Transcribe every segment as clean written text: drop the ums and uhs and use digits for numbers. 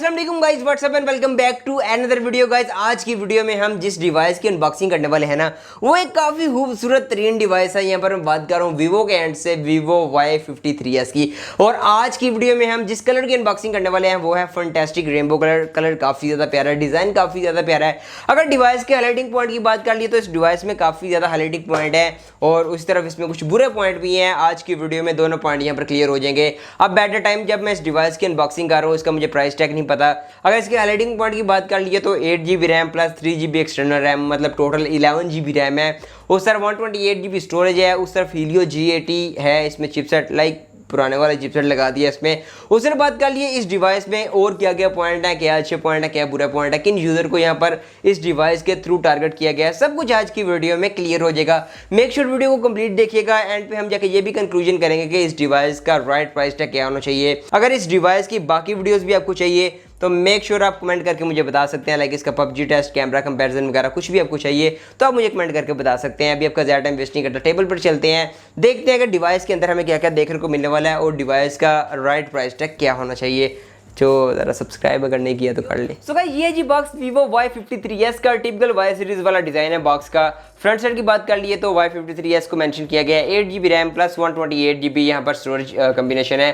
अस्सलाम वालेकुम guys, what's up and welcome back to another video guys. आज की वीडियो में हम जिस डिवाइस की अनबॉक्सिंग करने वाले हैं ना, वो एक काफ़ी खूबसूरत तरीन डिवाइस है। यहाँ पर मैं बात कर रहा हूँ वीवो के एंड से Vivo Y53s की। और आज की वीडियो में हम जिस कलर की अनबॉक्सिंग करने वाले हैं वो है फैंटास्टिक रेनबो कलर। कलर काफ़ी ज़्यादा प्यारा है, डिज़ाइन काफ़ी ज़्यादा प्यारा है। अगर डिवाइस के हाईलाइटिंग पॉइंट की बात कर लिए तो इस डिवाइस में काफ़ी ज़्यादा हाईलाइटिंग पॉइंट है और उस तरफ इसमें कुछ बुरे पॉइंट भी हैं। आज की वीडियो में दोनों पॉइंट यहाँ पर क्लियर हो जाएंगे। अब बैट द टाइम जब मैं इस डिवाइस की अनबॉक्सिंग कर रहा हूँ, इसका मुझे प्राइस टैग नहीं पता। अगर इसके हाईलाइटिंग पॉइंट की बात कर लिए तो 8GB RAM plus 3GB external RAM, मतलब टोटल 11GB रैम है। उस तरफ 128GB स्टोरेज है। उस तरफ हीलियो G80 है, इसमें चिपसेट लाइक पुराने वाला चिपसेट लगा दिया इसमें। उस तरफ बात कर लिए इस डिवाइस में और क्या क्या पॉइंट है, क्या अच्छे पॉइंट है, क्या बुरा पॉइंट है, किन यूज़र को यहाँ पर इस डिवाइस के थ्रू टारगेट किया गया है, सब कुछ आज की वीडियो में क्लियर हो जाएगा। मेक श्योर वीडियो को कंप्लीट देखिएगा। एंड पे हम जाके ये भी कंक्लूजन करेंगे कि इस डिवाइस का राइट प्राइस टैग क्या होना चाहिए। अगर इस डिवाइस की बाकी वीडियोज़ भी आपको चाहिए तो मेक श्योर आप कमेंट करके मुझे बता सकते हैं। लाइक इसका पबजी टेस्ट, कैमरा कंपैरिजन वगैरह कुछ भी आपको चाहिए तो आप मुझे कमेंट करके बता सकते हैं। अभी आपका ज़्यादा टाइम वेस्ट नहीं करता, टेबल पर चलते हैं, देखते हैं कि डिवाइस के अंदर हमें क्या क्या देखने को मिलने वाला है और डिवाइस का राइट प्राइस टैग क्या होना चाहिए। जो ज़रा सब्सक्राइब अगर नहीं किया तो कर ले। सो गाइस, ये जी बॉक्स Vivo Y53s का टिपिकल Y सीरीज वाला डिज़ाइन है बॉक्स का। फ्रंट साइड की बात कर लिए तो Y53s को मेंशन किया गया है। 8GB रैम प्लस 128GB यहाँ पर स्टोरेज कम्बिनेशन है।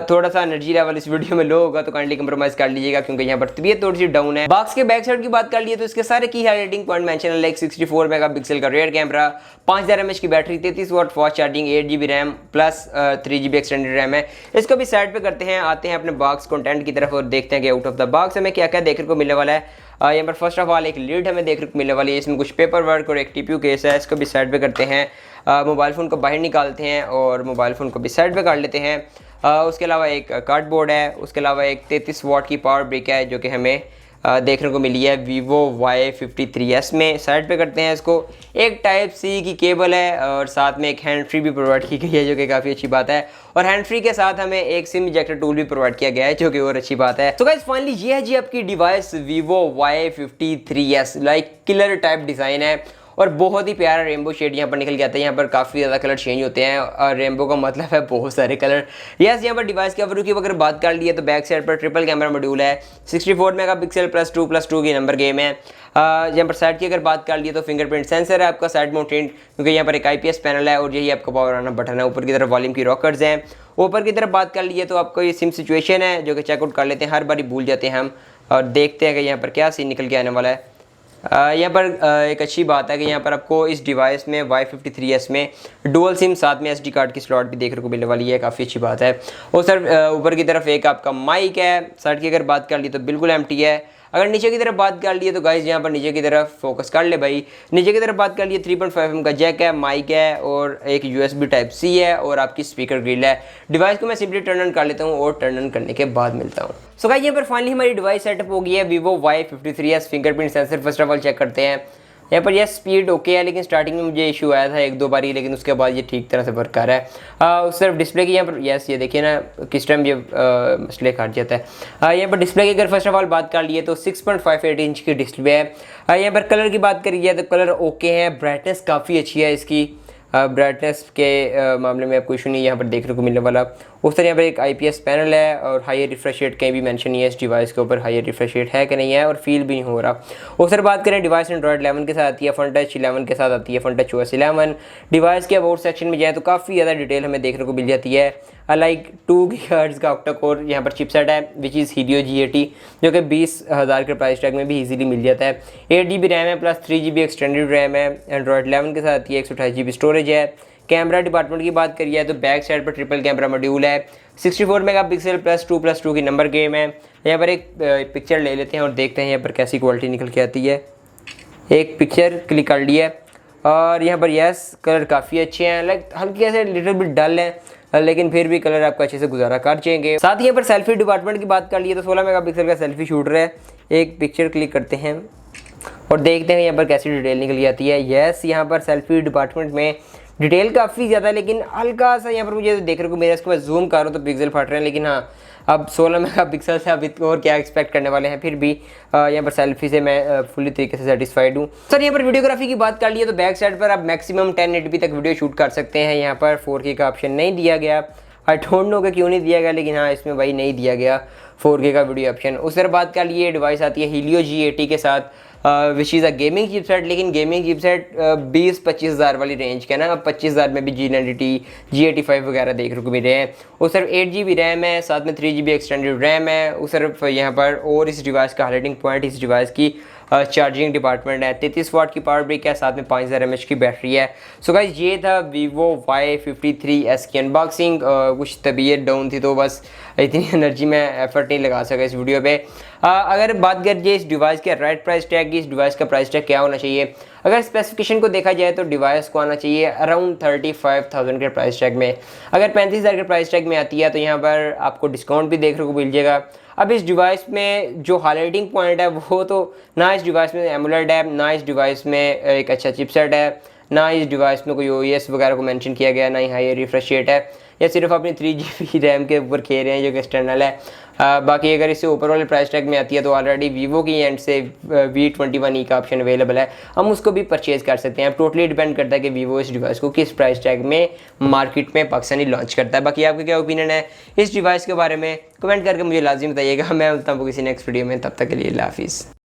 थोड़ा सा एनर्जी लेवल इस वीडियो में लो होगा तो काइंडली कंप्रोमाइज़ कर लीजिएगा क्योंकि यहाँ पर तबीयत थोड़ी सी डाउन है। बॉक्स के बैक साइड की बात कर लिए तो इसके सारे की हाईलाइटिंग पॉइंट मेंशन है। लाइक 64 मेगापिक्सल का रेयर कैमरा, 5000 mAh की battery, 33 watt fast charging, 8GB RAM plus 3GB extended RAM है। इसको भी साइड पे करते हैं, आते हैं अपने बॉक्स कंटेंट की तरफ और देखते हैं कि आउट ऑफ द बॉक्स हमें क्या क्या देखने को मिलने वाला है। यहाँ पर फर्स्ट ऑफ ऑल एक लीड हमें देखने को मिलने वाली है। इसमें कुछ पेपर वर्क और एक TPU केस है। इसको भी साइड पे करते हैं। मोबाइल फ़ोन को बाहर निकालते हैं और मोबाइल फ़ोन को भी साइड पे कर लेते हैं। उसके अलावा एक कार्डबोर्ड है। उसके अलावा एक 33 वाट की पावर ब्रिक है जो कि हमें देखने को मिली है Vivo Y53s में। साइड पे करते हैं इसको। एक टाइप C की केबल है और साथ में एक हैंड फ्री भी प्रोवाइड की गई है जो कि काफ़ी अच्छी बात है। और हैंड फ्री के साथ हमें एक सिम इजेक्टर टूल भी प्रोवाइड किया गया है जो कि और अच्छी बात है। तो गाइस फाइनली ये है जी आपकी device Vivo Y53s। Like killer type design है और बहुत ही प्यारा रेनबो शेड यहाँ पर निकल के आता है। यहाँ पर काफ़ी ज़्यादा कलर चेंज होते हैं और रेनबो का मतलब है बहुत सारे कलर। यस, यहाँ पर डिवाइस के ओवरव्यू की अगर बात कर लिए तो बैक साइड पर ट्रिपल कैमरा मॉड्यूल है। 64 मेगापिक्सल +2+2 की नंबर गेम है। यहाँ पर साइड की अगर बात कर लिए तो फिंगरप्रिंट सेंसर है आपका साइड माउंटेड, क्योंकि यहाँ पर एक IPS पैनल है और यही आपका पावर ऑन बटन है। ऊपर की तरफ वॉल्यूम की रॉकर्स हैं। ऊपर की तरफ बात कर लिए तो आपको ये सिम सिचुएशन है जो कि चेकआउट कर लेते हैं। हर बारी भूल जाते हैं हम और देखते हैं कि यहाँ पर क्या सीन निकल के आने वाला है। यहाँ पर एक अच्छी बात है कि यहाँ पर आपको इस डिवाइस में Y53s में डुअल सिम साथ में SD कार्ड की स्लॉट भी देखने को मिलने वाली है। काफ़ी अच्छी बात है। और सर ऊपर की तरफ एक आपका माइक है। साइड की अगर बात कर ली तो बिल्कुल एम्प्टी है। अगर नीचे की तरफ बात कर लिए तो गाइस यहाँ पर नीचे की तरफ फोकस कर ले भाई। नीचे की तरफ बात कर लिए 3.5mm का जैक है, माइक है और एक USB टाइप C है और आपकी स्पीकर ग्रिल है। डिवाइस को मैं सिंपली टर्न ऑन कर लेता हूँ और टर्न ऑन करने के बाद मिलता हूँ। सो गाइस, यहाँ पर फाइनली हमारी डिवाइस सेटअप हो गई है। Vivo Y53s fingerprint sensor first of all check करते हैं। यहाँ पर यह स्पीड ओके है, लेकिन स्टार्टिंग में मुझे इशू आया था एक दो बारी, लेकिन उसके बाद ये ठीक तरह से वर्क कर रहा है। उस तरफ डिस्प्ले की यहाँ पर यस ये देखिए ना किस टाइम ये मसले काट जाता है। यहाँ पर डिस्प्ले की अगर फर्स्ट ऑफ ऑल बात कर लिए तो 6.58 इंच की डिस्प्ले है। यहाँ पर कलर की बात करी जाए तो कलर ओके है। ब्राइटनेस काफ़ी अच्छी है इसकी। ब्राइटनेस के मामले में आपको इशू नहीं यहाँ पर देखने को मिलने वाला। उस तरह यहाँ पर एक IPS पैनल है और हायर रिफ्रेश रेट कहीं भी मेंशन नहीं है इस डिवाइस के ऊपर हायर रिफ्रेश रेट है कि नहीं है और फील भी नहीं हो रहा। उस तरह बात करें डिवाइस एंड्रॉइड 11 के साथ आती है, FunTouch 11 के साथ आती है, FunTouch OS 11। डिवाइस के अबाउट सेक्शन में जाए तो काफ़ी ज़्यादा डिटेल हमें देखने को मिल जाती है। लाइक 2 GHz का ऑक्टा कोर यहाँ पर चिपसेट है विच इज़ हीलियो G80 जो कि 20,000 के प्राइस टैग में भी इजीली मिल जाता है। 8GB रैम है प्लस 3GB एक्सटेंडेड रैम है। एंड्रॉइड 11 के साथ आती है। 128GB स्टोरेज है। कैमरा डिपार्टमेंट की बात करिए तो बैक साइड पर ट्रिपल कैमरा मॉड्यूल है। 64 मेगापिक्सल +2+2 की नंबर गेम है। यहाँ पर एक पिक्चर ले लेते हैं और देखते हैं यहाँ पर कैसी क्वालिटी निकल के आती है। एक पिक्चर क्लिक कर लिया और यहाँ पर यस कलर काफ़ी अच्छे हैं। लाइक हल्की ऐसे लिटिल बिट डल है लेकिन फिर भी कलर आपको अच्छे से गुजारा कर जाएंगे। साथ ही यहाँ पर सेल्फी डिपार्टमेंट की बात कर लिए तो 16 मेगापिक्सल का सेल्फी शूटर है। एक पिक्चर क्लिक करते हैं और देखते हैं यहाँ पर कैसी डिटेल निकल आती है। यस, यहाँ पर सेल्फी डिपार्टमेंट में डिटेल काफ़ी ज़्यादा, लेकिन हल्का सा यहाँ पर मुझे देखने को मेरा इसको मैं जूम कर रहा हूँ तो पिक्सल फट रहे हैं, लेकिन हाँ अब 16 मेगापिक्सल से अब और क्या एक्सपेक्ट करने वाले हैं। फिर भी यहाँ पर सेल्फी से मैं फुली तरीके से सेटिस्फाइड हूँ। सर यहाँ पर वीडियोग्राफी की बात कर लिए तो बैक साइड पर आप मैक्सिमम 1080p तक वीडियो शूट कर सकते हैं। यहाँ पर 4K का ऑप्शन नहीं दिया गया। आई डोंट नो कि क्यों नहीं दिया गया, लेकिन हाँ इसमें भाई नहीं दिया गया 4K का वीडियो ऑप्शन। उस तरह बात कर लिए डिवाइस आती है Helio G80 के साथ, which is a gaming chipset, लेकिन गेमिंग चिपसेट 20-25 हज़ार वाली रेंज का ना। अब 25 हज़ार में भी G90 G85 वगैरह देखने को मिल रहे हैं। उस तरफ 8GB रैम है, साथ में 3GB एक्सटेंडेड रैम है। उस तरफ यहाँ पर और इस डिवाइस का हाईलाइटिंग पॉइंट इस डिवाइस की चार्जिंग डिपार्टमेंट है, 33 वाट की पावर ब्रिक है, साथ में 5000 mAh की बैटरी है। सो गाइस ये था Vivo Y53s की अनबॉक्सिंग। कुछ तबीयत डाउन थी तो बस इतनी एनर्जी में एफर्ट नहीं लगा सका इस वीडियो पे। अगर बात करिए इस डिवाइस के राइट प्राइस टैग की, इस डिवाइस का प्राइस टैग क्या होना चाहिए, अगर स्पेसिफिकेशन को देखा जाए तो डिवाइस को आना चाहिए अराउंड 35,000 के प्राइस टैग में। अगर 35,000 के प्राइस टैग में आती है तो यहाँ पर आपको डिस्काउंट भी देखने को मिल जाएगा। अब इस डिवाइस में जो हाईलाइटिंग पॉइंट है वो तो ना इस डिवाइस में एमोलेड है, ना इस डिवाइस में एक अच्छा चिपसेट है, ना इस डिवाइस में कोई OES वगैरह को मेंशन किया गया, ना ही हाई रिफ्रेश रेट है, या सिर्फ अपनी 3GB रैम के ऊपर खेल रहे हैं जो कि एक्सटर्नल है। बाकी अगर इससे ऊपर वाले प्राइस टैग में आती है तो ऑलरेडी वीवो की एंड से V21e का ऑप्शन अवेलेबल है, हम उसको भी परचेज कर सकते हैं। टोटली डिपेंड करता है कि वीवो इस डिवाइस को किस प्राइस टैग में मार्केट में पाकिस्तानी लॉन्च करता है। बाकी आपका क्या ओपिनियन है इस डिवाइस के बारे में कमेंट करके मुझे लाजिम बताइएगा। मैं मिलता हूँ किसी नेक्स्ट वीडियो में, तब तक के लिए अल्लाह हाफिज़।